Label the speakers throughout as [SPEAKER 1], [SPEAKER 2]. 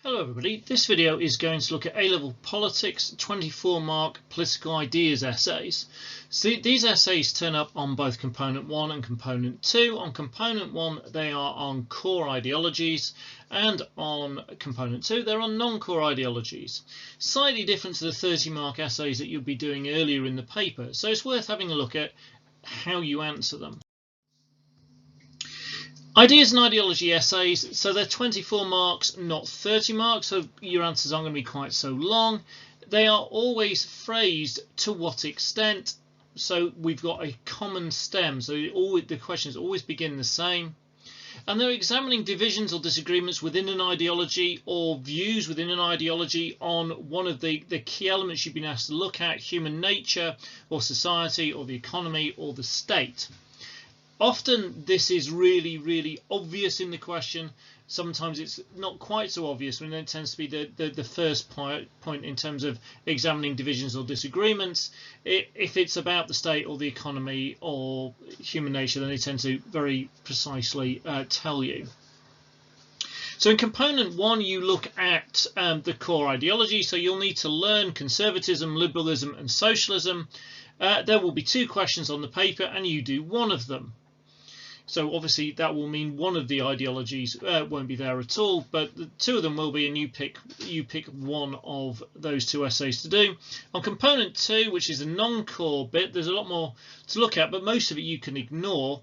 [SPEAKER 1] Hello everybody, this video is going to look at A-Level Politics 24-mark political ideas essays. So these essays turn up on both Component 1 and Component 2. On Component 1 they are on core ideologies, and on Component 2 they're on non-core ideologies. Slightly different to the 30-mark essays that you'll be doing earlier in the paper, so it's worth having a look at how you answer them. Ideas and ideology essays, so they're 24 marks, not 30 marks, so your answers aren't going to be quite so long. They are always phrased to what extent, so we've got a common stem, so the questions always begin the same. And they're examining divisions or disagreements within an ideology or views within an ideology on one of the key elements you've been asked to look at: human nature or society or the economy or the state. Often this is really obvious in the question. Sometimes it's not quite so obvious when it tends to be the first point in terms of examining divisions or disagreements. If it's about the state or the economy or human nature, then they tend to very precisely tell you. So in Component 1 you look at the core ideology, so you'll need to learn conservatism, liberalism and socialism. There will be 2 questions on the paper and you do one of them. So obviously that will mean one of the ideologies won't be there at all, but the 2 of them will be, and you pick one of those 2 essays to do. On Component 2, which is a non-core bit, there's a lot more to look at, but most of it you can ignore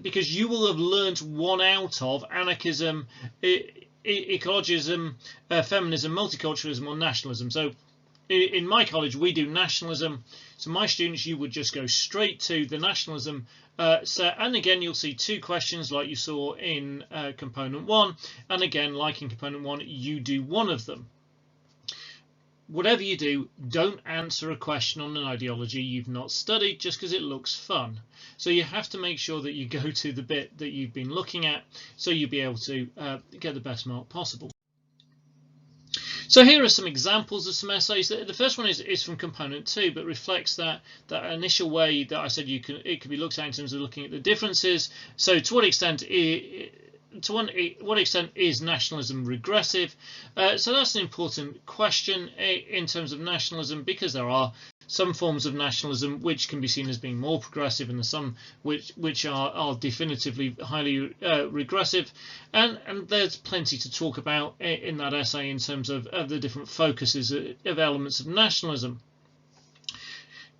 [SPEAKER 1] because you will have learnt one out of anarchism, ecologism, feminism, multiculturalism or nationalism. So in my college we do nationalism, so my students, you would just go straight to the nationalism set, and again you'll see 2 questions like you saw in Component 1, and again like in Component 1 you do one of them. Whatever you do, don't answer a question on an ideology you've not studied just because it looks fun. So you have to make sure that you go to the bit that you've been looking at so you'll be able to get the best mark possible. So here are some examples of some essays. The first one is from Component 2, but reflects that initial way that I said it could be looked at in terms of looking at the differences. So to what extent is nationalism regressive? So that's an important question in terms of nationalism, because there are some forms of nationalism which can be seen as being more progressive, and some which are definitively highly regressive, and there's plenty to talk about in that essay in terms of the different focuses of elements of nationalism.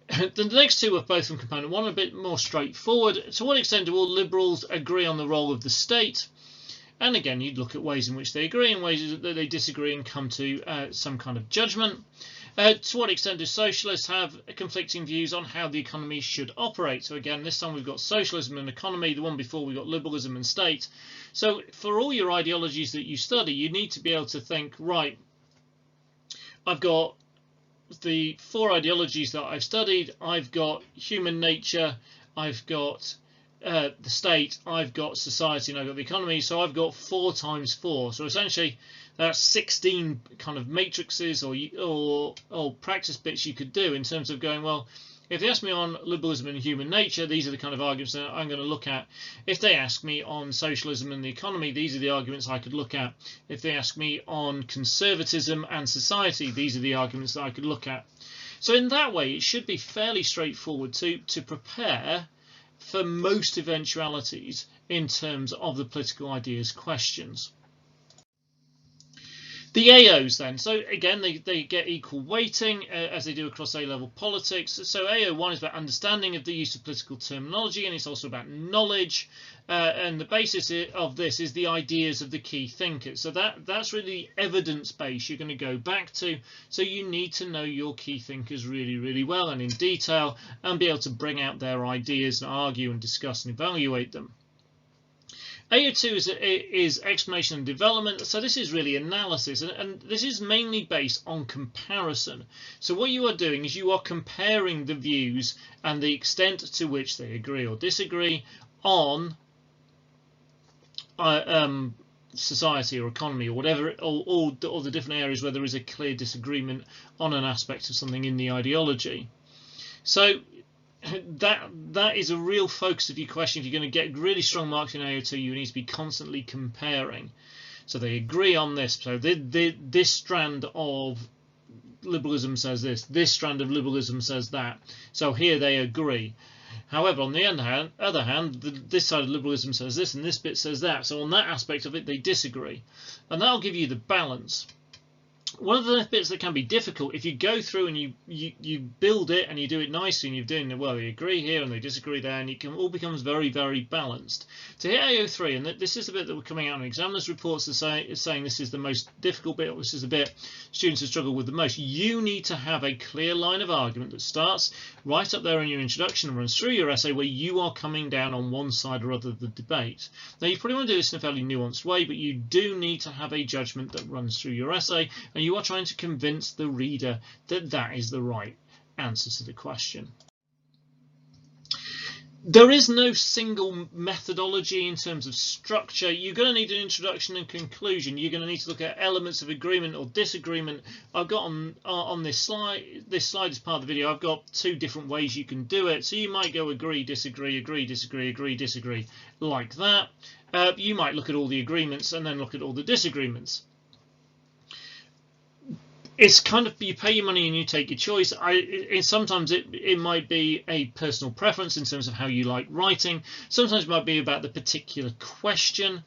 [SPEAKER 1] The next 2 are both from Component 1, a bit more straightforward. To what extent do all liberals agree on the role of the state? And again, you'd look at ways in which they agree and ways that they disagree and come to some kind of judgment. To what extent do socialists have conflicting views on how the economy should operate? So again, this time we've got socialism and economy. The one before we got liberalism and state. So for all your ideologies that you study, you need to be able to think, right, I've got the 4 ideologies that I've studied. I've got human nature, I've got the state, I've got society, and I've got the economy. So I've got 4 times 4. So essentially that's 16 kind of matrices or practice bits you could do in terms of going, well, if they ask me on liberalism and human nature, these are the kind of arguments that I'm going to look at. If they ask me on socialism and the economy, these are the arguments I could look at. If they ask me on conservatism and society, these are the arguments that I could look at. So in that way, it should be fairly straightforward to prepare for most eventualities in terms of the political ideas questions. The AOs then, so again they get equal weighting as they do across A-Level Politics. So AO1 is about understanding of the use of political terminology, and it's also about knowledge, and the basis of this is the ideas of the key thinkers. So that's really the evidence base you're going to go back to. So you need to know your key thinkers really well and in detail, and be able to bring out their ideas and argue and discuss and evaluate them. AO2 is explanation and development, so this is really analysis, and this is mainly based on comparison. So what you are doing is you are comparing the views and the extent to which they agree or disagree on society or economy or whatever, or the different areas where there is a clear disagreement on an aspect of something in the ideology. So that is a real focus of your question. If you're going to get really strong marks in AO2, you need to be constantly comparing. So they agree on this. So this strand of liberalism says this strand of liberalism says that. So here they agree. However, on the other hand, this side of liberalism says this and this bit says that. So on that aspect of it, they disagree. And that'll give you the balance. One of the bits that can be difficult, if you go through and you build it and you do it nicely and you're doing it well, they agree here and they disagree there, and it all becomes very, very balanced. To hit AO3, and this is the bit that we're coming out in examiners' reports is saying this is the most difficult bit, or this is the bit students have struggled with the most. You need to have a clear line of argument that starts right up there in your introduction and runs through your essay where you are coming down on one side or other of the debate. Now, you probably want to do this in a fairly nuanced way, but you do need to have a judgment that runs through your essay, and you are trying to convince the reader that that is the right answer to the question. There is no single methodology in terms of structure. You're going to need an introduction and conclusion. You're going to need to look at elements of agreement or disagreement. I've got on this slide is part of the video, I've got two different ways you can do it. So you might go agree, disagree, agree, disagree, agree, disagree, like that. You might look at all the agreements and then look at all the disagreements. It's kind of, you pay your money and you take your choice. Sometimes it might be a personal preference in terms of how you like writing. Sometimes it might be about the particular question.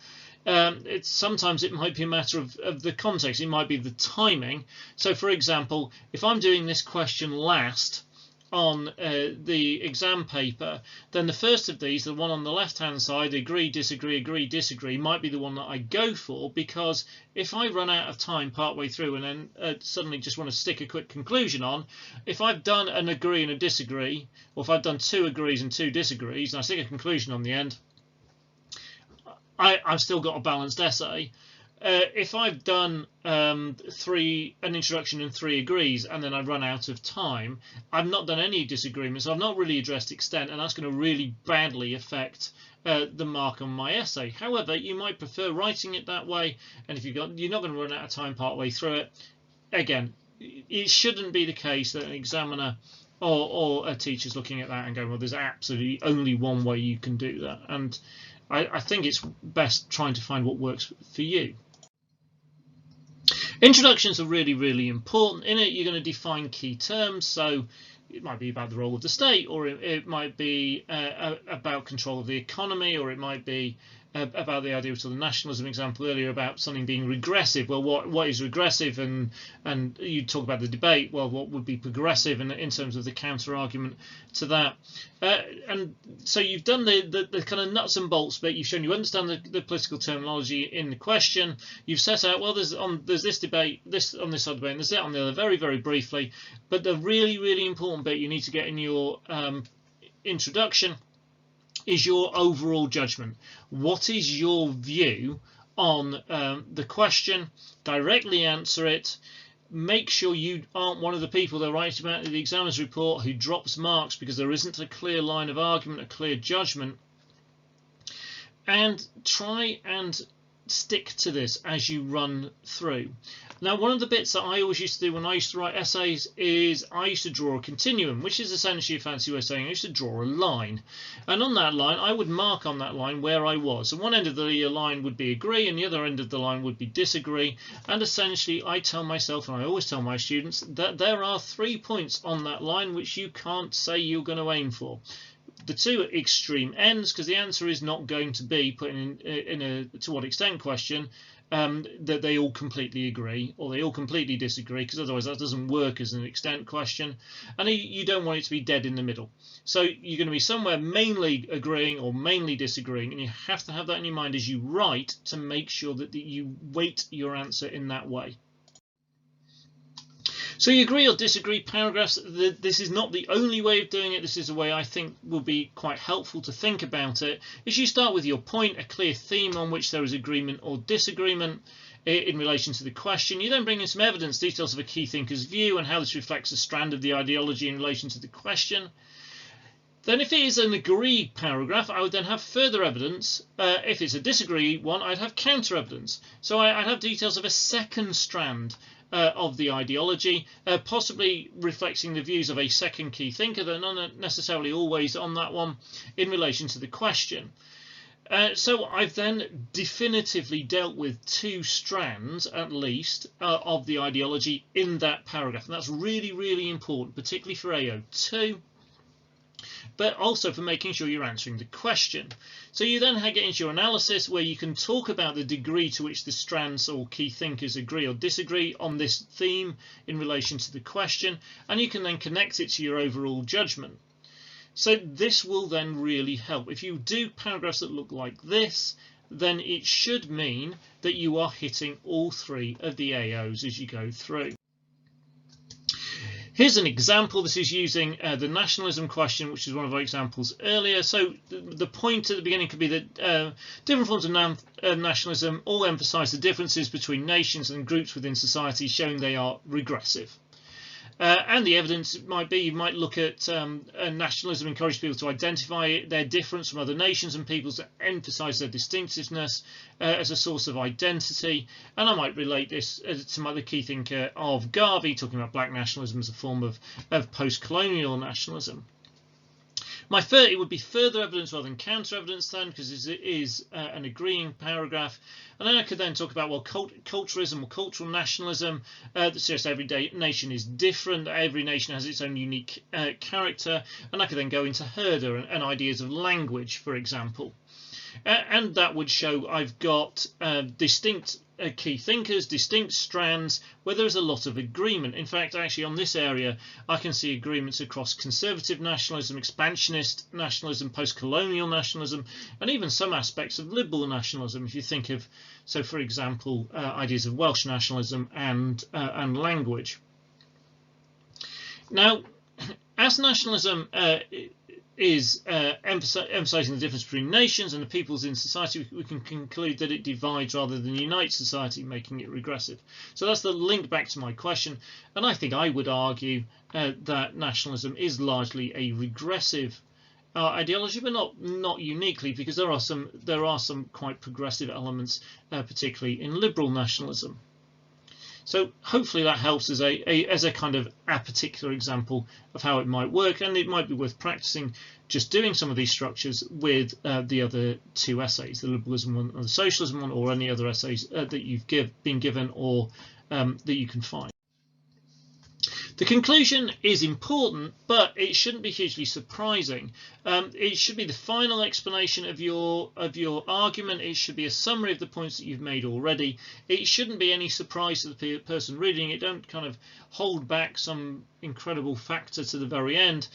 [SPEAKER 1] Sometimes it might be a matter of the context. It might be the timing. So, for example, if I'm doing this question last on the exam paper, then the first of these, the one on the left hand side, agree, disagree, might be the one that I go for, because if I run out of time partway through and then suddenly just want to stick a quick conclusion on, if I've done an agree and a disagree, or if I've done two agrees and two disagrees and I stick a conclusion on the end, I've still got a balanced essay. If I've done an introduction and three agrees and then I run out of time, I've not done any disagreements, I've not really addressed extent, and that's going to really badly affect the mark on my essay. However, you might prefer writing it that way, and if you're not going to run out of time part way through it. Again, it shouldn't be the case that an examiner or a teacher's looking at that and going, well, there's absolutely only one way you can do that. And I think it's best trying to find what works for you. Introductions are really, really important. In it, you're going to define key terms. So it might be about the role of the state, or it might be about control of the economy, or it might be about the idea of the nationalism example earlier about something being regressive. Well, what is regressive? And you talk about the debate. Well, what would be progressive in terms of the counter argument to that? And so you've done the kind of nuts and bolts bit. You've shown you understand the political terminology in the question. You've set out, well, there's this debate, this on this side of the debate, and there's that on the other, very, very briefly. But the really, really important bit you need to get in your introduction is your overall judgment. What is your view on the question? Directly answer it. Make sure you aren't one of the people that writes about the examiner's report who drops marks because there isn't a clear line of argument, a clear judgment. And try and stick to this as you run through. Now, one of the bits that I always used to do when I used to write essays is I used to draw a continuum, which is essentially a fancy way of saying I used to draw a line. And on that line, I would mark on that line where I was. And one end of the line would be agree, and the other end of the line would be disagree. And essentially, I tell myself, and I always tell my students, that there are 3 points on that line which you can't say you're going to aim for. The two extreme ends, because the answer is not going to be put in a to what extent question that they all completely agree or they all completely disagree, because otherwise that doesn't work as an extent question, and you don't want it to be dead in the middle. So you're going to be somewhere mainly agreeing or mainly disagreeing, and you have to have that in your mind as you write to make sure that you weight your answer in that way. So you agree or disagree paragraphs. This is not the only way of doing it. This is a way I think will be quite helpful to think about it. Is you start with your point, a clear theme on which there is agreement or disagreement in relation to the question. You then bring in some evidence, details of a key thinker's view and how this reflects a strand of the ideology in relation to the question. Then if it is an agree paragraph, I would then have further evidence. If it's a disagree one, I'd have counter evidence. So I'd have details of a second strand of the ideology, possibly reflecting the views of a second key thinker. They're not necessarily always on that one in relation to the question. So I've then definitively dealt with 2 strands at least of the ideology in that paragraph, and that's really, really important, particularly for AO2, but also for making sure you're answering the question. So you then get into your analysis, where you can talk about the degree to which the strands or key thinkers agree or disagree on this theme in relation to the question, and you can then connect it to your overall judgment. So this will then really help. If you do paragraphs that look like this, then it should mean that you are hitting all 3 of the AOs as you go through. Here's an example. This is using the nationalism question, which is one of our examples earlier. So the point at the beginning could be that different forms of nationalism all emphasize the differences between nations and groups within society, showing they are regressive. And the evidence might be, you might look at nationalism encourage people to identify their difference from other nations and peoples, that emphasize their distinctiveness as a source of identity. And I might relate this to the key thinker of Garvey, talking about black nationalism as a form of post-colonial nationalism. It would be further evidence rather than counter evidence then, because it is an agreeing paragraph. And then I could then talk about, well, culturalism or cultural nationalism, that suggests every nation is different, every nation has its own unique character. And I could then go into Herder and ideas of language, for example. And that would show I've got distinct key thinkers, distinct strands, where there's a lot of agreement. In fact, actually on this area, I can see agreements across conservative nationalism, expansionist nationalism, post-colonial nationalism, and even some aspects of liberal nationalism. If you think of, so for example, ideas of Welsh nationalism and language. Now, as nationalism is emphasizing the difference between nations and the peoples in society, we can conclude that it divides rather than unites society, making it regressive. So that's the link back to my question, and I think I would argue that nationalism is largely a regressive ideology, but not uniquely, because there are some quite progressive elements, particularly in liberal nationalism. So hopefully that helps as a kind of a particular example of how it might work, and it might be worth practicing just doing some of these structures with the other 2 essays, the liberalism one or the socialism one, or any other essays that you've been given or that you can find. The conclusion is important, but it shouldn't be hugely surprising. It should be the final explanation of your argument. It should be a summary of the points that you've made already. It shouldn't be any surprise to the person reading it. Don't kind of hold back some incredible factor to the very end,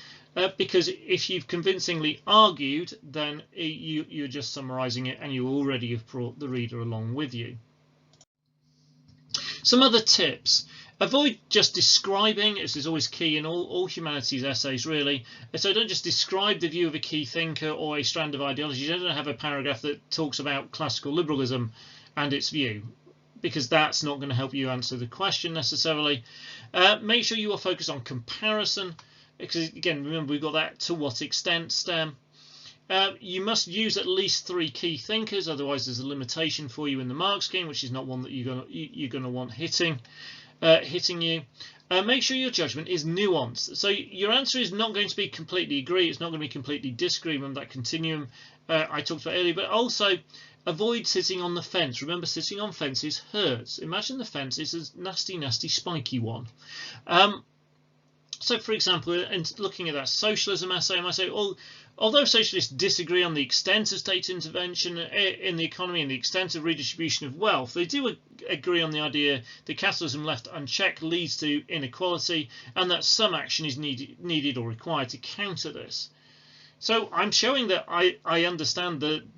[SPEAKER 1] because if you've convincingly argued, then you're just summarizing it, and you already have brought the reader along with you. Some other tips. Avoid just describing. This is always key in all humanities essays, really. So don't just describe the view of a key thinker or a strand of ideology. You don't have a paragraph that talks about classical liberalism and its view, because that's not going to help you answer the question necessarily. Make sure you are focused on comparison, because again, remember, we've got that to what extent stem. You must use at least 3 key thinkers, otherwise there's a limitation for you in the mark scheme, which is not one that you're going to want hitting you. Make sure your judgment is nuanced. So your answer is not going to be completely agree, it's not going to be completely disagree. Remember that continuum I talked about earlier, but also avoid sitting on the fence. Remember, sitting on fences hurts. Imagine the fence is a nasty, nasty, spiky one. So, for example, in looking at that socialism essay, I might say, although socialists disagree on the extent of state intervention in the economy and the extent of redistribution of wealth, they do agree on the idea that capitalism left unchecked leads to inequality, and that some action is needed or required to counter this. So I'm showing that I understand that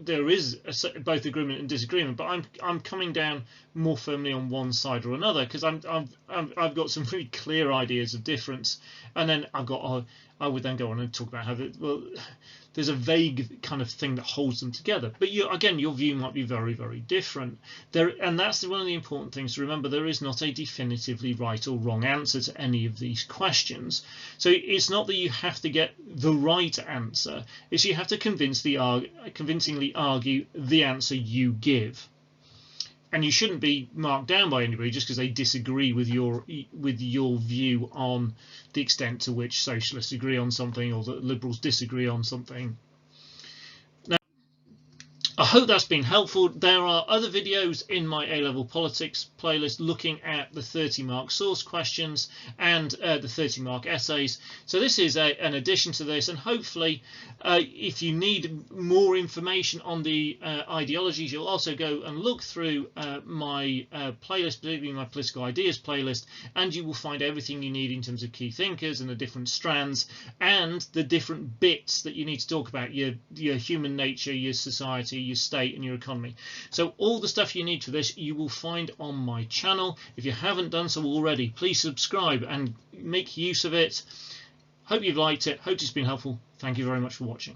[SPEAKER 1] there is both agreement and disagreement, but I'm coming down more firmly on one side or another, because I've got some really clear ideas of difference, and then I would then go on and talk about how there's a vague kind of thing that holds them together. But again, your view might be very, very different. And that's one of the important things to remember. There is not a definitively right or wrong answer to any of these questions. So it's not that you have to get the right answer. It's you have to convincingly argue the answer you give. And you shouldn't be marked down by anybody just because they disagree with your view on the extent to which socialists agree on something or that liberals disagree on something. hope that's been helpful. There are other videos in my A-Level Politics playlist looking at the 30-mark source questions and the 30-mark essays. So this is an addition to this, and hopefully if you need more information on the ideologies, you'll also go and look through my playlist, particularly my political ideas playlist, and you will find everything you need in terms of key thinkers and the different strands and the different bits that you need to talk about, your human nature, your society, your state and your economy. So all the stuff you need for this you will find on my channel. If you haven't done so already, please subscribe and make use of it. Hope you've liked it. Hope it's been helpful. Thank you very much for watching.